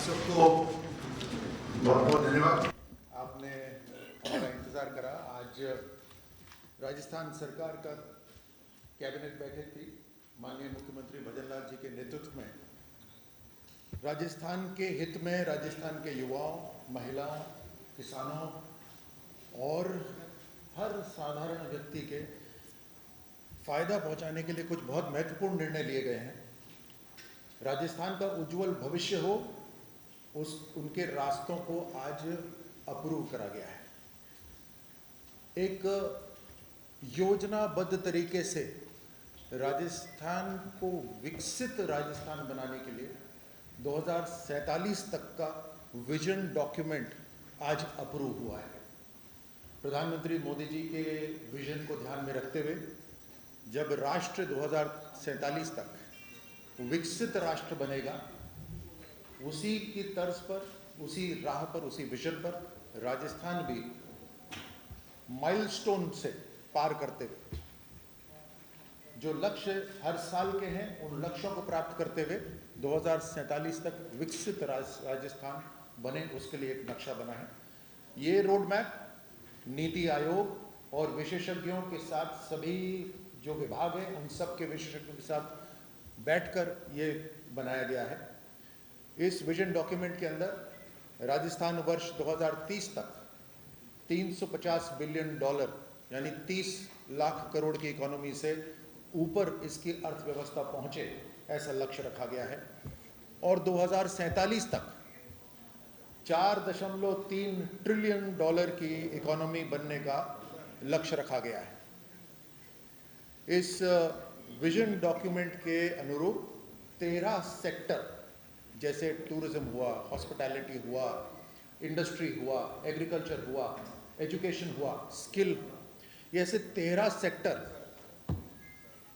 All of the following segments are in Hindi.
सबको बहुत बहुत धन्यवाद। आपने हमारा इंतज़ार करा। आज राजस्थान सरकार का कैबिनेट बैठक थी। माननीय मुख्यमंत्री भजन लाल जी के नेतृत्व में राजस्थान के हित में, राजस्थान के युवाओं, महिलाओं, किसानों और हर साधारण व्यक्ति के फ़ायदा पहुंचाने के लिए कुछ बहुत महत्वपूर्ण निर्णय लिए गए हैं। राजस्थान का उज्जवल भविष्य हो, उनके रास्तों को आज अप्रूव करा गया है। एक योजनाबद्ध तरीके से राजस्थान को विकसित राजस्थान बनाने के लिए 2047 तक का विजन डॉक्यूमेंट आज अप्रूव हुआ है। प्रधानमंत्री मोदी जी के विजन को ध्यान में रखते हुए जब राष्ट्र 2047 तक विकसित राष्ट्र बनेगा, उसी की तर्ज पर, उसी राह पर, उसी विजन पर राजस्थान भी माइलस्टोन से पार करते हुए जो लक्ष्य हर साल के हैं, उन लक्ष्यों को प्राप्त करते हुए 2047 तक विकसित राजस्थान बने, उसके लिए एक नक्शा बना है। ये रोड मैप नीति आयोग और विशेषज्ञों के साथ, सभी जो विभाग हैं उन सब के विशेषज्ञों के साथ बैठकर ये बनाया गया है। इस विजन डॉक्यूमेंट के अंदर राजस्थान वर्ष 2030 तक 350 बिलियन डॉलर यानी 30 लाख करोड़ की इकोनॉमी से ऊपर इसकी अर्थव्यवस्था पहुंचे, ऐसा लक्ष्य रखा गया है। और 2047 तक 4.3 ट्रिलियन डॉलर की इकोनॉमी बनने का लक्ष्य रखा गया है। इस विजन डॉक्यूमेंट के अनुरूप 13 सेक्टर जैसे टूरिज्म हुआ, हॉस्पिटैलिटी हुआ, इंडस्ट्री हुआ, एग्रीकल्चर हुआ, एजुकेशन हुआ, स्किल, ये ऐसे 13 सेक्टर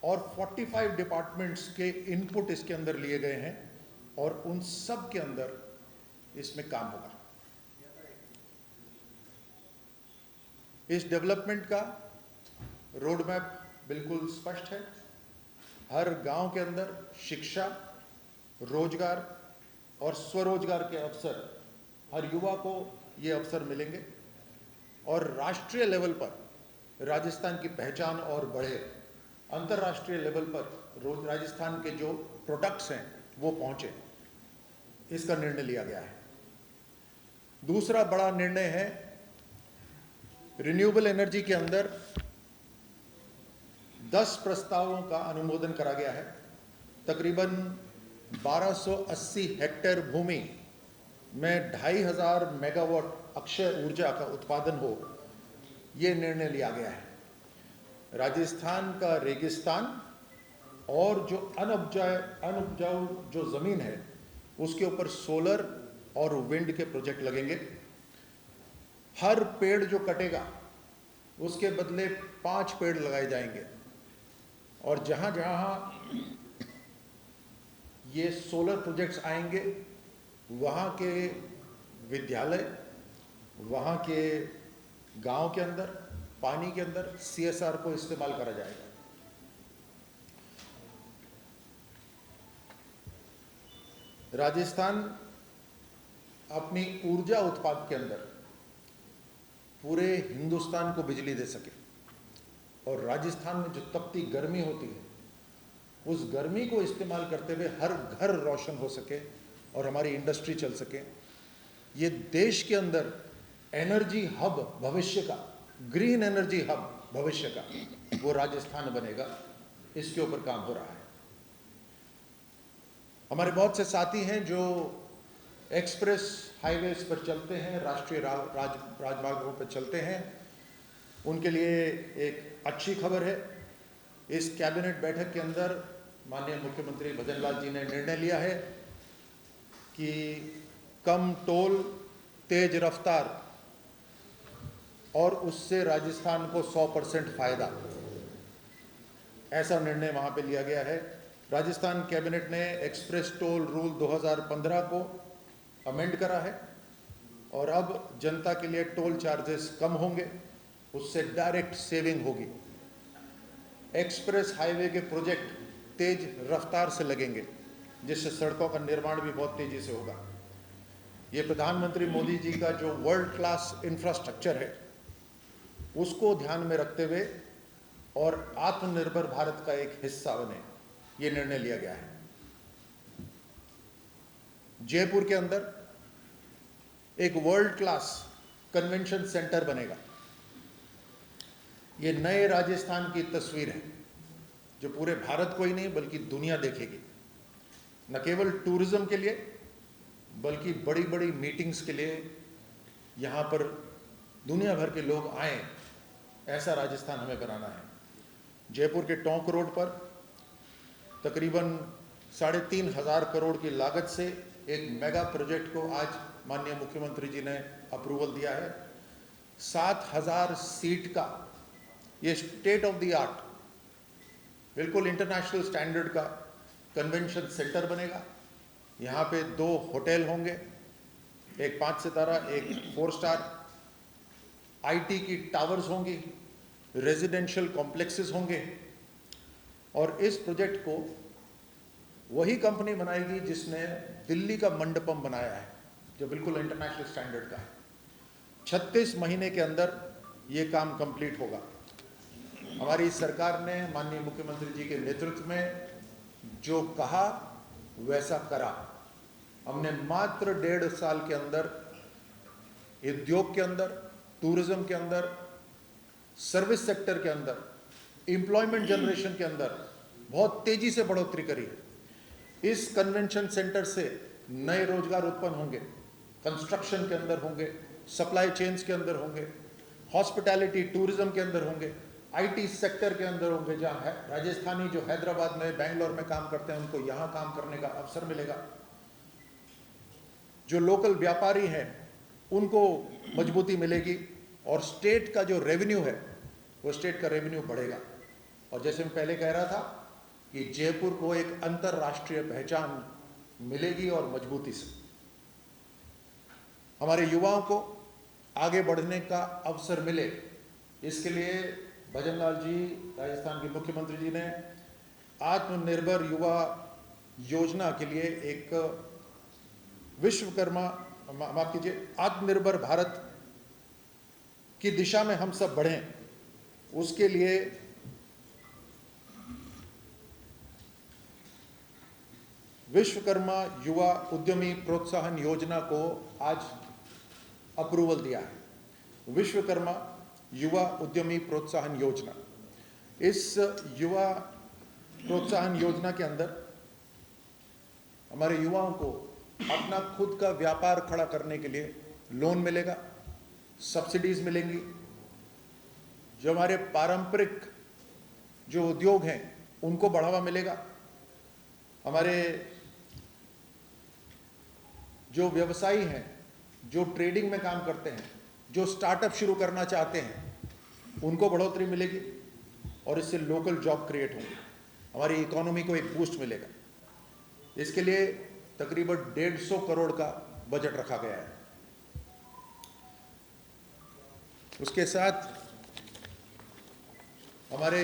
और 45 डिपार्टमेंट्स के इनपुट इसके अंदर लिए गए हैं और उन सब के अंदर इसमें काम होगा। इस डेवलपमेंट का रोड मैप बिल्कुल स्पष्ट है। हर गांव के अंदर शिक्षा, रोजगार और स्वरोजगार के अवसर, हर युवा को ये अवसर मिलेंगे और राष्ट्रीय लेवल पर राजस्थान की पहचान और बढ़े। अंतर्राष्ट्रीय लेवल पर राजस्थान के जो प्रोडक्ट्स हैं वो पहुंचे, इसका निर्णय लिया गया है। दूसरा बड़ा निर्णय है रिन्यूएबल एनर्जी के अंदर 10 प्रस्तावों का अनुमोदन करा गया है। तकरीबन 1280 हेक्टेयर भूमि में 2500 मेगावाट अक्षय ऊर्जा का उत्पादन हो, ये निर्णय लिया गया है। राजस्थान का रेगिस्तान और जो अनउपजाऊ जो ज़मीन है उसके ऊपर सोलर और विंड के प्रोजेक्ट लगेंगे। हर पेड़ जो कटेगा उसके बदले 5 पेड़ लगाए जाएंगे और जहाँ जहाँ ये सोलर प्रोजेक्ट्स आएंगे वहाँ के विद्यालय, वहाँ के गांव के अंदर, पानी के अंदर CSR को इस्तेमाल करा जाएगा। राजस्थान अपनी ऊर्जा उत्पाद के अंदर पूरे हिंदुस्तान को बिजली दे सके और राजस्थान में जो तपती गर्मी होती है उस गर्मी को इस्तेमाल करते हुए हर घर रोशन हो सके और हमारी इंडस्ट्री चल सके। ये देश के अंदर एनर्जी हब भविष्य का, ग्रीन एनर्जी हब भविष्य का, वो राजस्थान बनेगा। इसके ऊपर काम हो रहा है। हमारे बहुत से साथी हैं जो एक्सप्रेस हाईवेज पर चलते हैं, राष्ट्रीय राजमार्गों पर चलते हैं, उनके लिए एक अच्छी खबर है। इस कैबिनेट बैठक के अंदर माननीय मुख्यमंत्री भजन लाल जी ने निर्णय लिया है कि कम टोल, तेज रफ्तार और उससे राजस्थान को 100% फायदा, ऐसा निर्णय वहाँ पे लिया गया है। राजस्थान कैबिनेट ने एक्सप्रेस टोल रूल 2015 को अमेंड करा है और अब जनता के लिए टोल चार्जेस कम होंगे, उससे डायरेक्ट सेविंग होगी। एक्सप्रेस हाईवे के प्रोजेक्ट तेज रफ्तार से लगेंगे, जिससे सड़कों का निर्माण भी बहुत तेजी से होगा। ये प्रधानमंत्री मोदी जी का जो वर्ल्ड क्लास इंफ्रास्ट्रक्चर है उसको ध्यान में रखते हुए और आत्मनिर्भर भारत का एक हिस्सा बने, ये निर्णय लिया गया है। जयपुर के अंदर एक वर्ल्ड क्लास कन्वेंशन सेंटर बनेगा। ये नए राजस्थान की तस्वीर है जो पूरे भारत को ही नहीं बल्कि दुनिया देखेगी। न केवल टूरिज्म के लिए बल्कि बड़ी बड़ी मीटिंग्स के लिए यहाँ पर दुनिया भर के लोग आए, ऐसा राजस्थान हमें बनाना है। जयपुर के टोंक रोड पर तकरीबन 3,500 करोड़ की लागत से एक मेगा प्रोजेक्ट को आज माननीय मुख्यमंत्री जी ने अप्रूवल दिया है। 7,000 सीट का ये स्टेट ऑफ द आर्ट, बिल्कुल इंटरनेशनल स्टैंडर्ड का कन्वेंशन सेंटर बनेगा। यहाँ पे 2 होटल होंगे, एक 5 सितारा, एक 4 स्टार। आईटी की टावर्स होंगी, रेजिडेंशियल कॉम्प्लेक्सेस होंगे और इस प्रोजेक्ट को वही कंपनी बनाएगी जिसने दिल्ली का मंडपम बनाया है, जो बिल्कुल इंटरनेशनल स्टैंडर्ड का है। 36 महीने के अंदर ये काम कंप्लीट होगा। हमारी सरकार ने माननीय मुख्यमंत्री जी के नेतृत्व में जो कहा वैसा करा। हमने मात्र 1.5 साल के अंदर उद्योग के अंदर, टूरिज्म के अंदर, सर्विस सेक्टर के अंदर, एम्प्लॉयमेंट जनरेशन के अंदर बहुत तेजी से बढ़ोतरी करी है। इस कन्वेंशन सेंटर से नए रोजगार उत्पन्न होंगे, कंस्ट्रक्शन के अंदर होंगे, सप्लाई चेन्स के अंदर होंगे, हॉस्पिटैलिटी टूरिज्म के अंदर होंगे, आईटी सेक्टर के अंदर होंगे। जहाँ है राजस्थानी जो हैदराबाद में, बेंगलोर में काम करते हैं उनको यहाँ काम करने का अवसर मिलेगा। जो लोकल व्यापारी हैं उनको मजबूती मिलेगी और स्टेट का जो रेवेन्यू है वो स्टेट का रेवेन्यू बढ़ेगा। और जैसे मैं पहले कह रहा था कि जयपुर को एक अंतर्राष्ट्रीय पहचान मिलेगी और मजबूती से हमारे युवाओं को आगे बढ़ने का अवसर मिले, इसके लिए भजनलाल जी, राजस्थान के मुख्यमंत्री जी ने आत्मनिर्भर युवा योजना के लिए एक विश्वकर्मा, माफ कीजिए, आत्मनिर्भर भारत की दिशा में हम सब बढ़ें, उसके लिए विश्वकर्मा युवा उद्यमी प्रोत्साहन योजना को आज अप्रूवल दिया है। विश्वकर्मा युवा उद्यमी प्रोत्साहन योजना, इस युवा प्रोत्साहन योजना के अंदर हमारे युवाओं को अपना खुद का व्यापार खड़ा करने के लिए लोन मिलेगा, सब्सिडीज मिलेंगी। जो हमारे पारंपरिक जो उद्योग हैं उनको बढ़ावा मिलेगा। हमारे जो व्यवसायी हैं, जो ट्रेडिंग में काम करते हैं, जो स्टार्टअप शुरू करना चाहते हैं, उनको बढ़ोतरी मिलेगी और इससे लोकल जॉब क्रिएट होंगी, हमारी इकोनॉमी को एक बूस्ट मिलेगा। इसके लिए तकरीबन 150 करोड़ का बजट रखा गया है। उसके साथ हमारे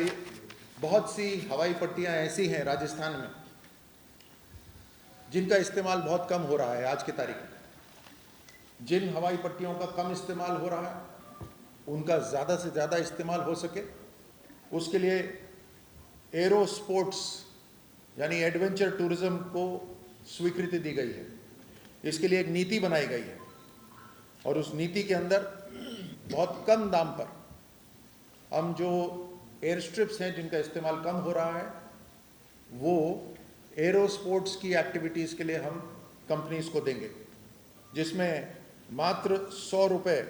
बहुत सी हवाई पट्टियां ऐसी हैं राजस्थान में जिनका इस्तेमाल बहुत कम हो रहा है आज की तारीख में। जिन हवाई पट्टियों का कम इस्तेमाल हो रहा है उनका ज़्यादा से ज़्यादा इस्तेमाल हो सके, उसके लिए एरो स्पोर्ट्स यानी एडवेंचर टूरिज्म को स्वीकृति दी गई है। इसके लिए एक नीति बनाई गई है और उस नीति के अंदर बहुत कम दाम पर हम जो एयर स्ट्रिप्स हैं जिनका इस्तेमाल कम हो रहा है, वो एरो स्पोर्ट्स की एक्टिविटीज़ के लिए हम कंपनीज को देंगे, जिसमें मात्र 100 रुपये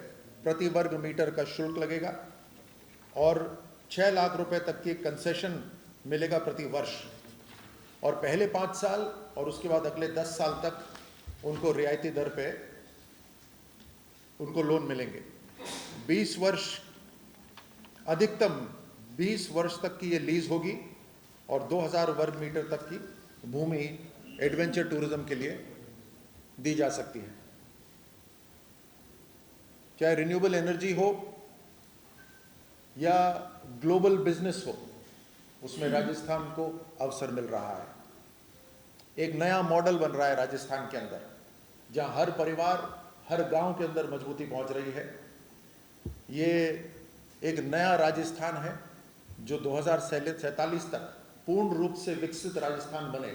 प्रति वर्ग मीटर का शुल्क लगेगा और 6 लाख रुपए तक की कंसेशन मिलेगा प्रति वर्ष। और पहले 5 साल और उसके बाद अगले 10 साल तक उनको रियायती दर पे उनको लोन मिलेंगे। 20 वर्ष, अधिकतम 20 वर्ष तक की ये लीज होगी और 2000 वर्ग मीटर तक की भूमि एडवेंचर टूरिज्म के लिए दी जा सकती है। चाहे रिन्यूएबल एनर्जी हो या ग्लोबल बिजनेस हो, उसमें राजस्थान को अवसर मिल रहा है। एक नया मॉडल बन रहा है राजस्थान के अंदर। जहां हर परिवार, हर गांव के अंदर मजबूती पहुंच रही है। ये एक नया राजस्थान है जो 2047 तक पूर्ण रूप से विकसित राजस्थान बने,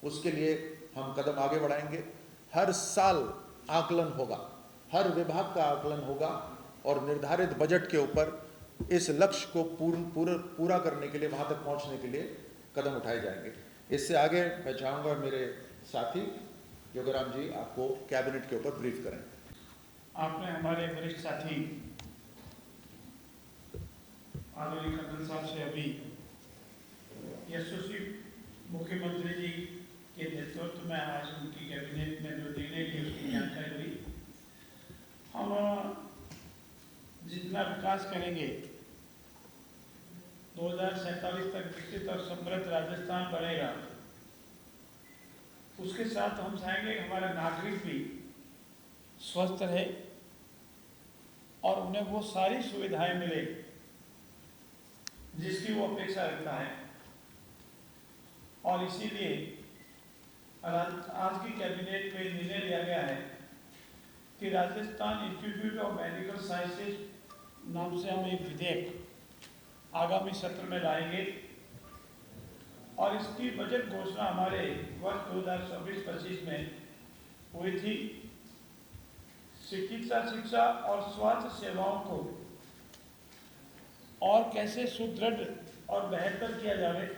उसके लिए हम कदम आगे बढ़ाएंगे। हर साल आकलन होगा, हर विभाग का आकलन होगा और निर्धारित बजट के ऊपर इस लक्ष्य को पूरा करने के लिए, वहां तक पहुंचने के लिए कदम उठाए जाएंगे। इससे आगे मैं चाहूँगा मेरे साथी योगेराम जी आपको कैबिनेट के ऊपर ब्रीफ करें। आपने हमारे वरिष्ठ साथी आदरणीय कर्नल साहब से अभी यशस्वी मुख्यमंत्री जी के नेतृत्व में आज उनकी कैबिनेट में जो निर्णय लिए उसकी जानकारी हुई। हम जितना विकास करेंगे 2047 तक विकसित और समृद्ध राजस्थान बनेगा, उसके साथ हम चाहेंगे कि हमारे नागरिक भी स्वस्थ रहे और उन्हें वो सारी सुविधाएं मिले जिसकी वो अपेक्षा रखता है। और इसीलिए आज की कैबिनेट में निर्णय लिया गया है कि Rajasthan institute of medical sciences नाम से हम एक विधेयक आगामी सत्र में लाएंगे और इसकी बजट घोषणा हमारे वर्ष 2024-25 में हुई थी। चिकित्सा शिक्षा और स्वास्थ्य सेवाओं को और कैसे सुदृढ़ और बेहतर किया जाए,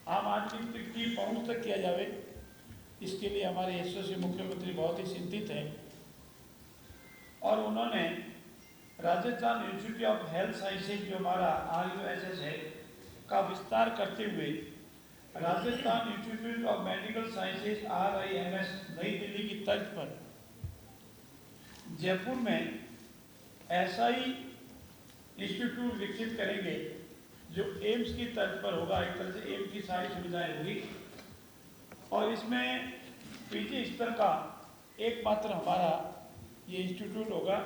आम आदमी तक की पहुंच तक किया जाए, इसके लिए हमारे यशस्वी मुख्यमंत्री बहुत ही चिंतित हैं और उन्होंने Rajasthan institute of health sciences जो हमारा RUSS है का विस्तार करते हुए Rajasthan institute of medical sciences RIMS नई दिल्ली की तर्ज पर जयपुर में ऐसा ही इंस्टीट्यूट विकसित करेंगे जो एम्स की तर्ज पर होगा। एक तरह से एम्स की सारी सुविधाएं होगी और इसमें PG स्तर का एकमात्र हमारा ये इंस्टीट्यूट होगा।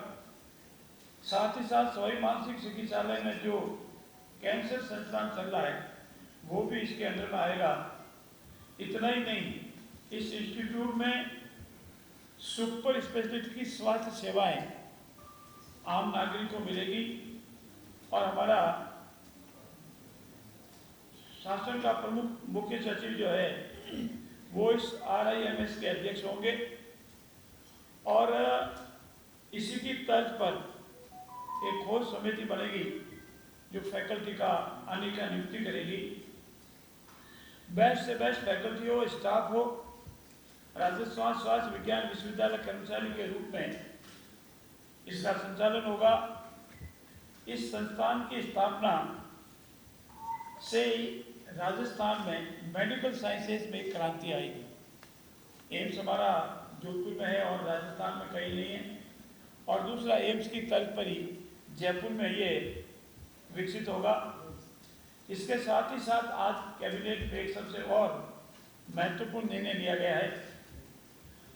साथ ही साथ सवाई मानसिक चिकित्सालय में जो कैंसर संस्थान चल रहा है वो भी इसके अंदर में आएगा। इतना ही नहीं, इस इंस्टीट्यूट में सुपर स्पेशलिटी की स्वास्थ्य सेवाएं आम नागरिक को मिलेगी और हमारा शासन का प्रमुख मुख्य सचिव जो है वो इस RIMS के अध्यक्ष होंगे और इसी की तर्ज पर एक खोज समिति बनेगी जो फैकल्टी का आने का नियुक्ति करेगी। बेस्ट से बेस्ट फैकल्टी हो, स्टाफ हो। राजस्थान स्वास्थ्य विज्ञान विश्वविद्यालय कर्मचारी के रूप में इसका संचालन होगा। इस संस्थान की स्थापना से राजस्थान में मेडिकल साइंसेज में क्रांति आएगी। एम्स हमारा जोधपुर में है और राजस्थान में कहीं नहीं है और दूसरा एम्स की तर्ज पर ही जयपुर में ये विकसित होगा। इसके साथ ही साथ आज कैबिनेट में एक सबसे और महत्वपूर्ण निर्णय लिया गया है।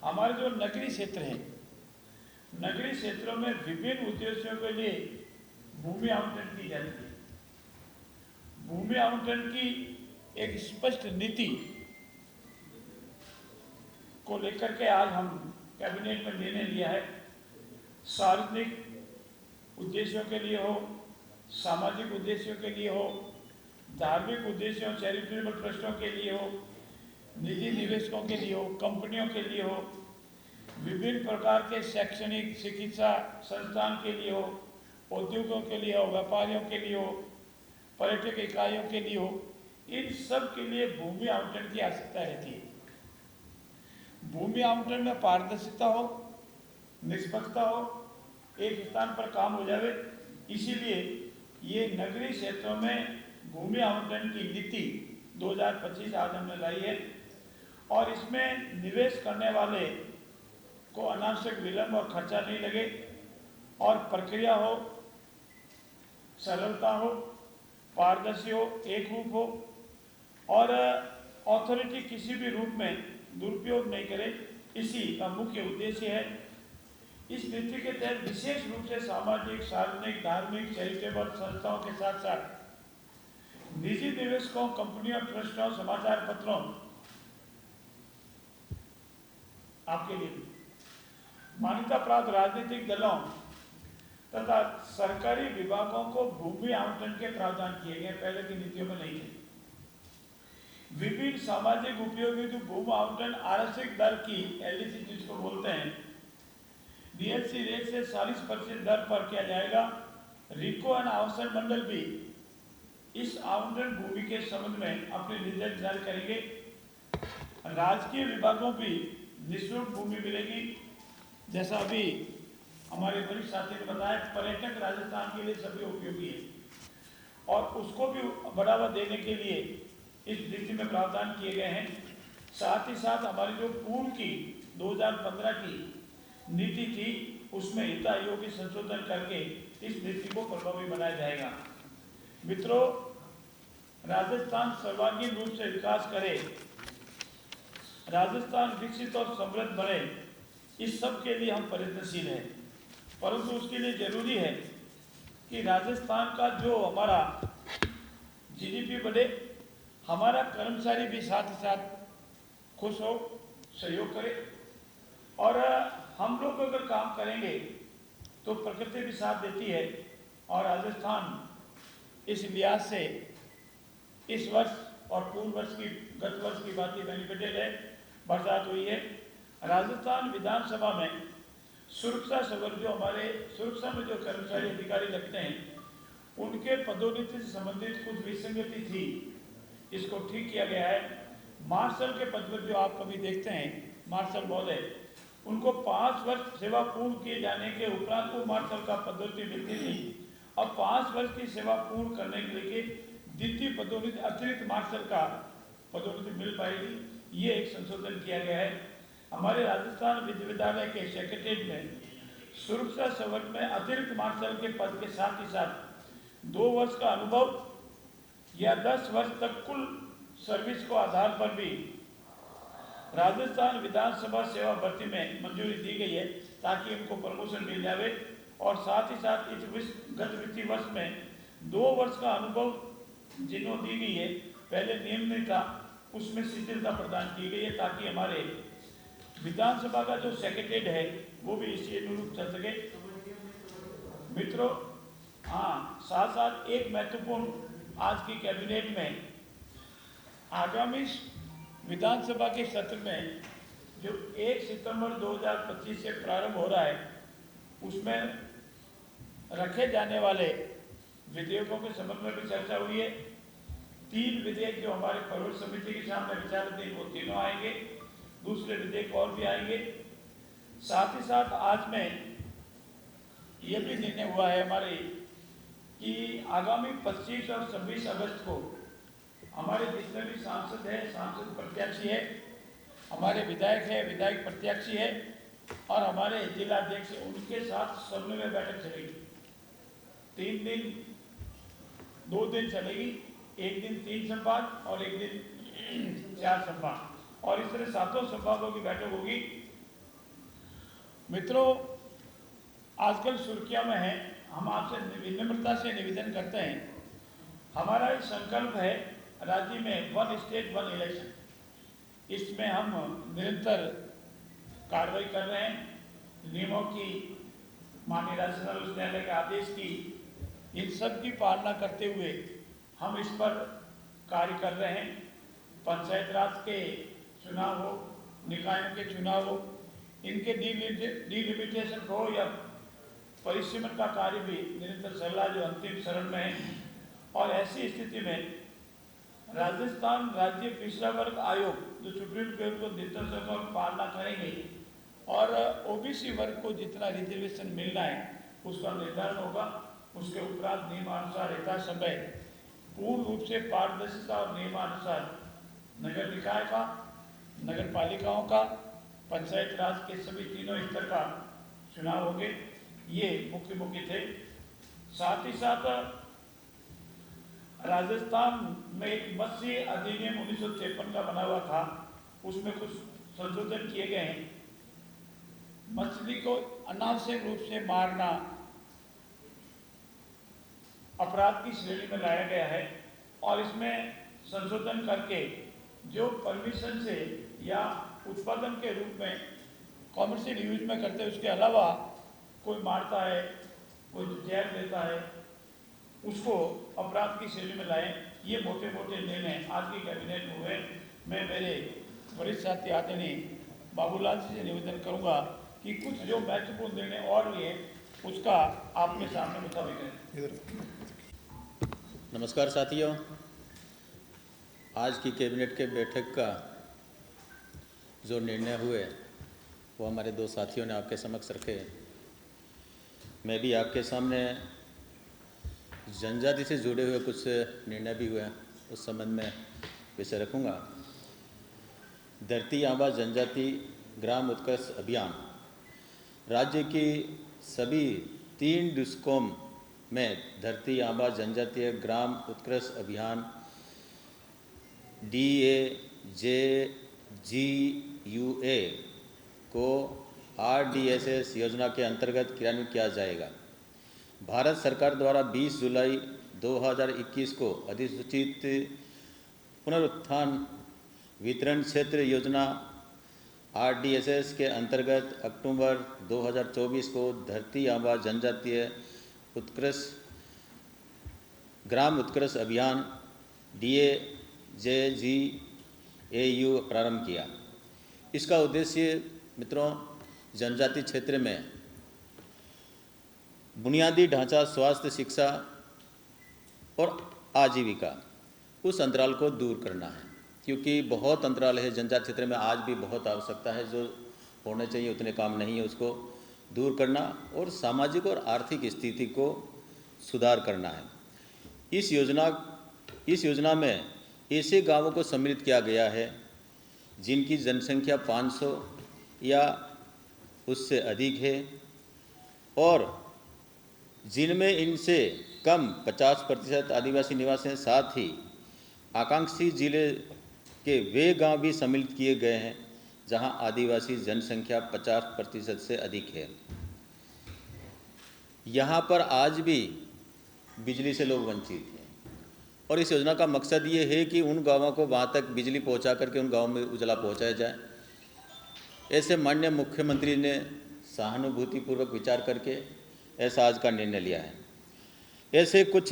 हमारे जो नगरीय क्षेत्र हैं, नगरीय क्षेत्रों में विभिन्न उद्देश्यों के लिए भूमि आवंटन की जाती है। भूमि आवंटन की एक स्पष्ट नीति को लेकर के आज हम कैबिनेट में निर्णय लिया है। सार्वजनिक उद्देश्यों के लिए हो, सामाजिक उद्देश्यों के लिए हो, धार्मिक उद्देश्यों चैरिटेबल ट्रस्टों के लिए हो, निजी निवेशकों के लिए हो, कंपनियों के लिए हो, विभिन्न प्रकार के शैक्षणिक चिकित्सा संस्थान के लिए हो, उद्योगों के लिए हो, व्यापारियों के लिए हो, पर्यटक इकाइयों के लिए हो, इन सब के लिए भूमि आवंटन की आवश्यकता रहती है। भूमि आवंटन में पारदर्शिता हो, निष्पक्षता हो, एक स्थान पर काम हो जाए, इसीलिए ये नगरीय क्षेत्रों में भूमि आवंटन की नीति 2025 आज हमने लाई है और इसमें निवेश करने वाले को अनावश्यक विलंब और खर्चा नहीं लगे और प्रक्रिया हो, सरलता हो, पारदर्शी हो, एक रूप हो और अथॉरिटी किसी भी रूप में दुरुपयोग नहीं करे, इसी का मुख्य उद्देश्य है। इस नीति के तहत विशेष रूप से सामाजिक, सार्वजनिक, धार्मिक, चैरिटेबल संस्थाओं के साथ साथ निजी निवेशकों, कंपनियों, ट्रस्टों, समाचार पत्रों आपके लिए भी। मान्यता प्राप्त राजनीतिक दलों तथा सरकारी विभागों को भूमि आवंटन के प्रावधान किए गए, पहले की नीतियों में नहीं थे। विभिन्न सामाजिक उपयोगी भूमि आवंटन आरक्षित दर की एलडीसी जिसको बोलते हैं, डीएलसी रेट से 40% दर पर किया जाएगा। रिको एंड आवासन मंडल भी इस आवंटन भूमि के संबंध में अपने निर्देश जारी करेंगे। राजकीय विभागों भी निःशुल्क भूमि मिलेगी। जैसा अभी हमारे वरिष्ठ साथी ने बताया, पर्यटक राजस्थान के लिए सभी उपयोगी है और उसको भी बढ़ावा देने के लिए इस नीति में प्रावधान किए गए हैं। साथ ही साथ हमारी जो पूर्व की 2015 की नीति थी उसमें हित आयोग की संशोधन करके इस नीति को प्रभावी बनाया जाएगा। मित्रों, राजस्थान सर्वांगीण रूप से विकास करे, राजस्थान विकसित और समृद्ध बने, इस सब के लिए हम प्रयत्नशील हैं। परंतु उसके लिए जरूरी है कि राजस्थान का जो हमारा जीडीपी बढ़े, हमारा कर्मचारी भी साथ ही साथ खुश हो, सहयोग करे और हम लोग अगर काम करेंगे तो प्रकृति भी साथ देती है। और राजस्थान इस लिहाज से इस वर्ष और पूर्व वर्ष की गत वर्ष की बात बेनिफिटेड है, बरसात हुई है। राजस्थान विधानसभा में सुरक्षा सवर जो हमारे सुरक्षा में जो कर्मचारी अधिकारी लगते हैं उनके पदोन्नति से संबंधित कुछ विसंगति थी, इसको ठीक किया गया है। मार्शल के पद पर जो आप कभी देखते हैं मार्शल महोदय, उनको 5 वर्ष सेवा पूर्ण किए जाने के उपरांत को मार्शल का पदोन्नति मिलती थी। अब 5 वर्ष की सेवा पूर्ण करने के लिए द्वितीय पदोन्नति अतिरिक्त मार्शल का पदोन्नति मिल पाएगी। ये एक संशोधन किया गया है। हमारे राजस्थान विश्वविद्यालय के सेक्रेटरीट में सुरक्षा सवर्ग में अतिरिक्त मार्शल के पद के साथ ही साथ 2 वर्ष का अनुभव या 10 वर्ष तक कुल सर्विस को आधार पर भी राजस्थान विधानसभा सेवा भर्ती में मंजूरी दी गई है ताकि उनको प्रमोशन मिल जाए। और साथ ही साथ इस गत वित्तीय वर्ष में 2 वर्ष का अनुभव जिन्हों दी गई है, पहले नियम नहीं था, उसमें शिथिलता प्रदान की गई है ताकि हमारे विधानसभा का जो सेक्रेटरीट है वो भी इसी अनुरूप चल सके। मित्रों, हाँ, साथ साथ एक महत्वपूर्ण आज की कैबिनेट में आगामी विधानसभा के सत्र में जो 1 सितंबर 2025 से प्रारंभ हो रहा है उसमें रखे जाने वाले विधेयकों के संबंध में भी चर्चा हुई है। 3 विधेयक जो हमारे फॉरवर्ड समिति के सामने विचाराधीन वो तीनों आएंगे, दूसरे विधेयक और भी आएंगे। साथ ही साथ आज में ये भी निर्णय हुआ है हमारे कि आगामी 25 और 26 अगस्त को हमारे जितने भी सांसद है, सांसद प्रत्याशी है, हमारे विधायक है, विधायक प्रत्याशी है और हमारे जिला अध्यक्ष है, उनके साथ समन्वय बैठक चलेगी। 3 दिन 2 दिन चलेगी, एक दिन 3 संवाद और एक दिन 4 संवाद, और इस तरह 7 संवादों की बैठक होगी। मित्रों, आजकल सुर्खियों में है, हम आपसे विनम्रता से निवेदन करते हैं, हमारा एक संकल्प है राज्य में 1 स्टेट 1 इलेक्शन। इसमें हम निरंतर कार्रवाई कर रहे हैं, नियमों की, माननीय राजस्थान उच्च न्यायालय के आदेश की, इन सब की पालना करते हुए हम इस पर कार्य कर रहे हैं। पंचायत राज के चुनाव हो, निकायों के चुनाव हो, इनके डिलिमिटेशन हो या परिसीमन का कार्य भी निरंतर चल रहा है जो अंतिम चरण में है। और ऐसी स्थिति में राजस्थान राज्य पिछड़ा वर्ग आयोग जो सुप्रीम कोर्ट को निर्देशों का पालना करेंगे और ओबीसी वर्ग को जितना रिजर्वेशन मिलना है उसका निर्धारण होगा। उसके उपरांत नियमानुसार यथा समय पूर्ण रूप से पारदर्शिता और नियमानुसार नगर निकाय का, नगर पालिकाओं का, पंचायत राज के सभी तीनों स्तर का चुनाव होंगे। ये मुख्य थे। साथ ही साथ राजस्थान में एक मत्स्य अधिनियम 1953 का बना हुआ था, उसमें कुछ संशोधन किए गए हैं। मछली को अनावश्यक रूप से मारना अपराध की श्रेणी में लाया गया है और इसमें संशोधन करके जो परमिशन से या उत्पादन के रूप में कॉमर्शियल यूज में करते हैं। उसके अलावा कोई मारता है, कोई जहर देता है, उसको अपराध की शैली में लाएं। ये मोटे मोटे निर्णय आज की कैबिनेट में हुए। मैं मेरे वरिष्ठ साथी आदरणीय बाबूलाल जी से निवेदन करूंगा कि कुछ जो महत्वपूर्ण निर्णय और लिए उसका आपके सामने मुताबिक है। नमस्कार साथियों, आज की कैबिनेट के बैठक का जो निर्णय हुए वो हमारे दो साथियों ने आपके समक्ष रखे। मैं भी आपके सामने जनजाति से जुड़े हुए कुछ निर्णय भी हुए उस संबंध में विषय रखूँगा। धरती आबा जनजाति ग्राम उत्कर्ष अभियान राज्य की सभी 3 डिस्कॉम में धरती आबा जनजातीय ग्राम उत्कर्ष अभियान DAJGUA को RDSS योजना के अंतर्गत क्रियान्वित किया जाएगा। भारत सरकार द्वारा 20 जुलाई 2021 को अधिसूचित पुनरुत्थान वितरण क्षेत्र योजना RDSS के अंतर्गत अक्टूबर 2024 को धरती आबा जनजातीय ग्राम उत्कर्ष अभियान DAJGAU प्रारंभ किया। इसका उद्देश्य मित्रों, जनजाति क्षेत्र में बुनियादी ढांचा, स्वास्थ्य, शिक्षा और आजीविका उस अंतराल को दूर करना है, क्योंकि बहुत अंतराल है जनजाति क्षेत्र में। आज भी बहुत आवश्यकता है, जो होने चाहिए उतने काम नहीं है, उसको दूर करना और सामाजिक और आर्थिक स्थिति को सुधार करना है। इस योजना में ऐसे गांवों को सम्मिलित किया गया है जिनकी जनसंख्या 500 या उससे अधिक है और जिनमें इनसे कम 50% आदिवासी निवास हैं। साथ ही आकांक्षी जिले के वे गांव भी सम्मिलित किए गए हैं जहां आदिवासी जनसंख्या 50% से अधिक है। यहाँ पर आज भी बिजली से लोग वंचित हैं और इस योजना का मकसद ये है कि उन गांवों को वहाँ तक बिजली पहुँचा करके उन गांवों में उजाला पहुँचाया जाए। ऐसे माननीय मुख्यमंत्री ने सहानुभूतिपूर्वक विचार करके ऐसा आज का निर्णय लिया है। ऐसे कुछ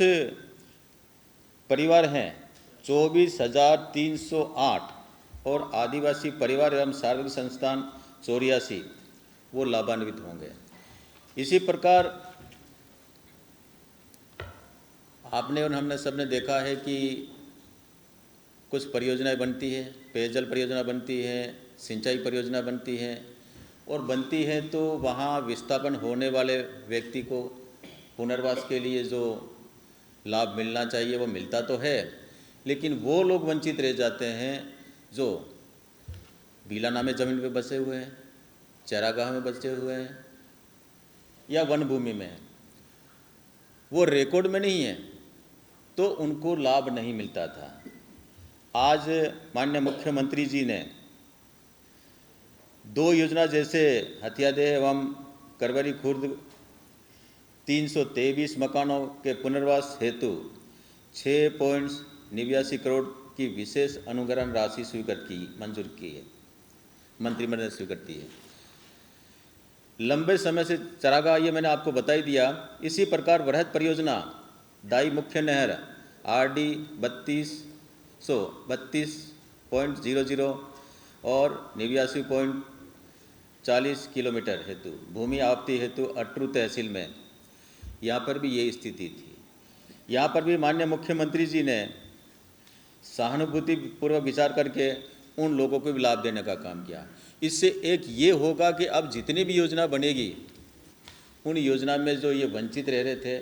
परिवार हैं 24,308 और आदिवासी परिवार एवं सार्वजनिक संस्थान 84, वो लाभान्वित होंगे। इसी प्रकार आपने और हमने सबने देखा है कि कुछ परियोजनाएं बनती हैं, पेयजल परियोजना बनती है, सिंचाई परियोजना बनती है और बनती है तो वहाँ विस्थापन होने वाले व्यक्ति को पुनर्वास के लिए जो लाभ मिलना चाहिए वो मिलता तो है, लेकिन वो लोग वंचित रह जाते हैं जो बीलाना में ज़मीन पे बसे हुए हैं, चरागाह में बसे हुए हैं या वन भूमि में हैं। वो रिकॉर्ड में नहीं है तो उनको लाभ नहीं मिलता था। आज माननीय मुख्यमंत्री जी ने 2 योजना जैसे हथियादे एवं करवरी खुर्द 323 मकानों के पुनर्वास हेतु 6.89 करोड़ की विशेष अनुग्रहण राशि मंजूर की है, मंत्रिमंडल ने स्वीकृत की है। लंबे समय से चरागाह, ये मैंने आपको बता ही दिया। इसी प्रकार वृहद परियोजना दाई मुख्य नहर RD 3200 और 89.40 किलोमीटर हेतु भूमि आपत्ति हेतु अटरू तहसील में, यहाँ पर भी ये स्थिति थी। यहाँ पर भी माननीय मुख्यमंत्री जी ने सहानुभूतिपूर्वक विचार करके उन लोगों को भी लाभ देने का काम किया। इससे एक ये होगा कि अब जितनी भी योजना बनेगी उन योजना में जो ये वंचित रह रहे थे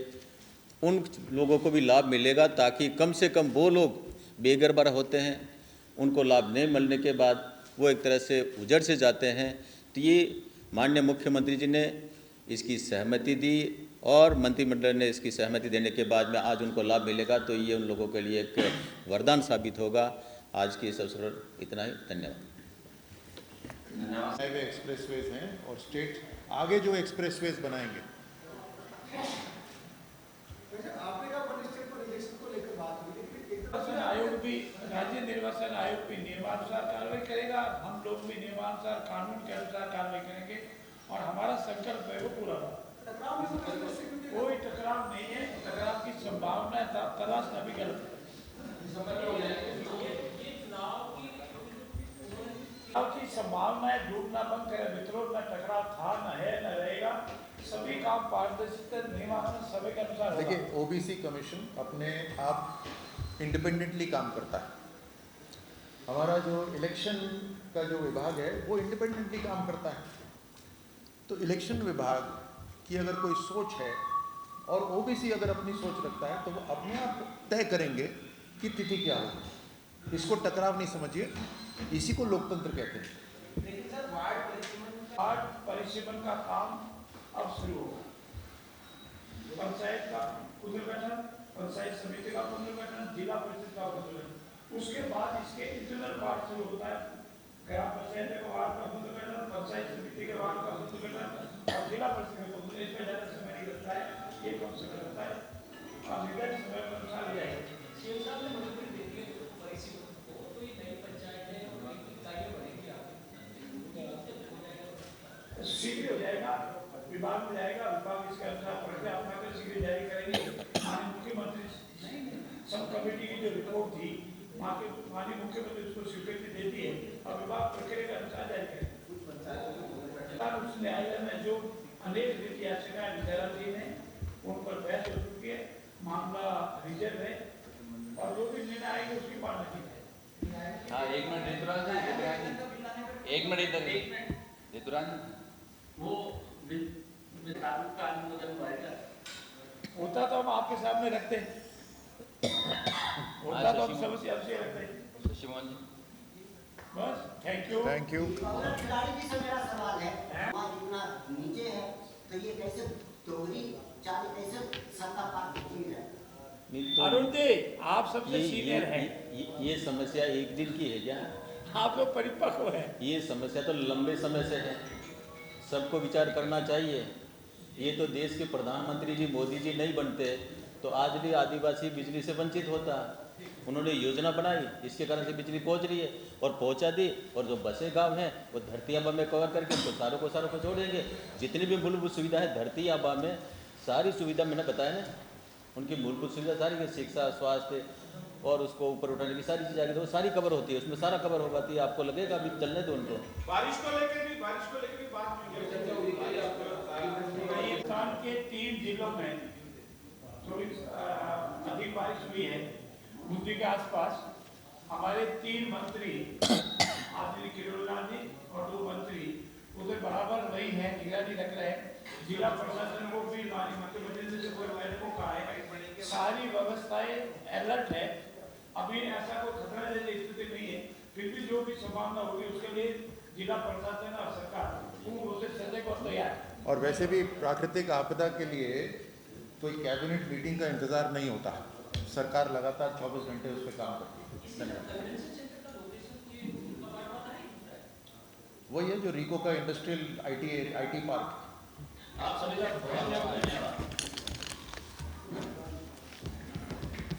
उन लोगों को भी लाभ मिलेगा, ताकि कम से कम वो लोग बेघर होते हैं, उनको लाभ नहीं मिलने के बाद वो एक तरह से उजड़ से जाते हैं। तो ये माननीय मुख्यमंत्री जी ने इसकी सहमति दी और मंत्रिमंडल ने इसकी सहमति देने के बाद में आज उनको लाभ मिलेगा, तो ये उन लोगों के लिए एक वरदान साबित होगा। आज के इस अवसर पर इतना ही, धन्यवाद। हाईवे एक्सप्रेसवेज हैं और स्टेट आगे जो एक्सप्रेसवेज बनाएंगे। निर्वाचन आयोग भी, राज्य निर्वाचन आयोग भी नियमानुसार कार्रवाई करेगा। हम लोग भी नियमानुसार, कानून के अनुसार कार्रवाई करेंगे। तलाशना भी गलत है। चुनाव की संभावनाएं ढूंढना बंद करें मित्रों, न टकराव था, न है, न रहेगा। सभी काम पारदर्शिता नियमानुसार समय के अनुसार होगा। देखिए, ओबीसी कमीशन अपने आप इंडिपेंडेंटली काम करता है। हमारा जो इलेक्शन का जो विभाग है वो इंडिपेंडेंटली काम करता है। तो इलेक्शन विभाग की अगर कोई सोच है और ओबीसी अगर अपनी सोच रखता है तो वो अपने आप तय करेंगे कि तिथि क्या होगी। इसको टकराव नहीं समझिए, इसी को लोकतंत्र कहते हैं। लेकिन सर वार्ड परिक्षेपण का काम अब शुरू होगा। पंचायत का पुनर्गठन, पंचायत समिति का पुनर्गठन, जिला परिषद का पुनर्गठन, उसके बाद इसके इंटरनल पार्ट शुरू होता है। ग्राम पंचायत के वार्ड का पुनर्गठन, पंचायत समिति के वार्ड का पुनर्गठन और जिला परिषद का पुनर्गठन। इसमें ज़्यादा समय नहीं लगता है, ये कम समय लगता है और निर्धारित समय के अनुसार ले जाएगा। शीघ्र हो जाएगा, विभाग में जाएगा, विभाग इसके अनुसार प्रक्रिया अपनाकर शीघ्र जारी करेंगे। माननीय मुख्यमंत्री सब कमेटी की जो रिपोर्ट थी माननीय मुख्यमंत्री उसको स्वीकृति देती है और विभाग प्रक्रिया के अनुसार जारी करेगा। उच्च न्यायालय में जो अनेक रीति याचिकाएं विचाराधीन है उन पर बहस हो चुकी है, मामला रिजर्व है और जो भी निर्णय आएंगे उसकी पालना की जाएगी। हाँ, एक मिनट इधर वो का अनुमोदन होगा। होता तो हम आपके सामने रखते हैं, होता तो हम समस्या आपसे रखते हैं। शशि मोहन जी, बस थैंक यू। Thank you. खिलाड़ी जी से मेरा सवाल है, वहाँ इतना नीचे है तो ये कैसे दोहरी चाल कैसे सत्ता पार की जाए? अरुण जी आप सबसे सीनियर हैं, ये समस्या एक दिन की है क्या? आप लोग परिपक्व हैं। ये समस्या तो लंबे समय से है, सबको विचार करना चाहिए। ये तो देश के प्रधानमंत्री जी मोदी जी नहीं बनते तो आज भी आदिवासी बिजली से वंचित होता। उन्होंने योजना बनाई, इसके कारण से बिजली पहुंच रही है और पहुंचा दी। और जो बसे गांव हैं वो धरती आबा में कवर करके तो सारों को जोड़ेंगे। जितनी भी मूलभूत सुविधा है धरती आबा में, सारी सुविधा मैंने बताया ना, उनकी मूलभूत सुविधा सारी, शिक्षा, स्वास्थ्य और उसको ऊपर उठाने की सारी चीज़ आगे तो सारी कवर होती है, उसमें सारा कवर हो पाती है। आपको लगेगा अभी चलने दो उनको। बारिश को लेकर भी बात राजस्थान के 3 जिलों में थोड़ी अधिक बारिश हुई है। बूंदी के आसपास हमारे 3 मंत्री आदरणीय किरोड़ लाल जी और 2 मंत्री उधर बराबर वही है, निगरानी रख रहे हैं। जिला प्रशासन को भी माननीय मुख्यमंत्री से को कहा है, सारी व्यवस्थाएं अलर्ट है। अभी ऐसा कोई खतरा जैसी स्थिति नहीं है, फिर भी जो भी संभावना होगी उसके लिए जिला प्रशासन और सरकार पूर्ण रूप से सजग और तैयार है। और वैसे भी प्राकृतिक आपदा के लिए कोई कैबिनेट मीटिंग का इंतजार नहीं होता, सरकार लगातार 24 घंटे उस पर काम करती है। वही है जो रीको का इंडस्ट्रियल आईटी पार्क। आप सभी का धन्यवाद।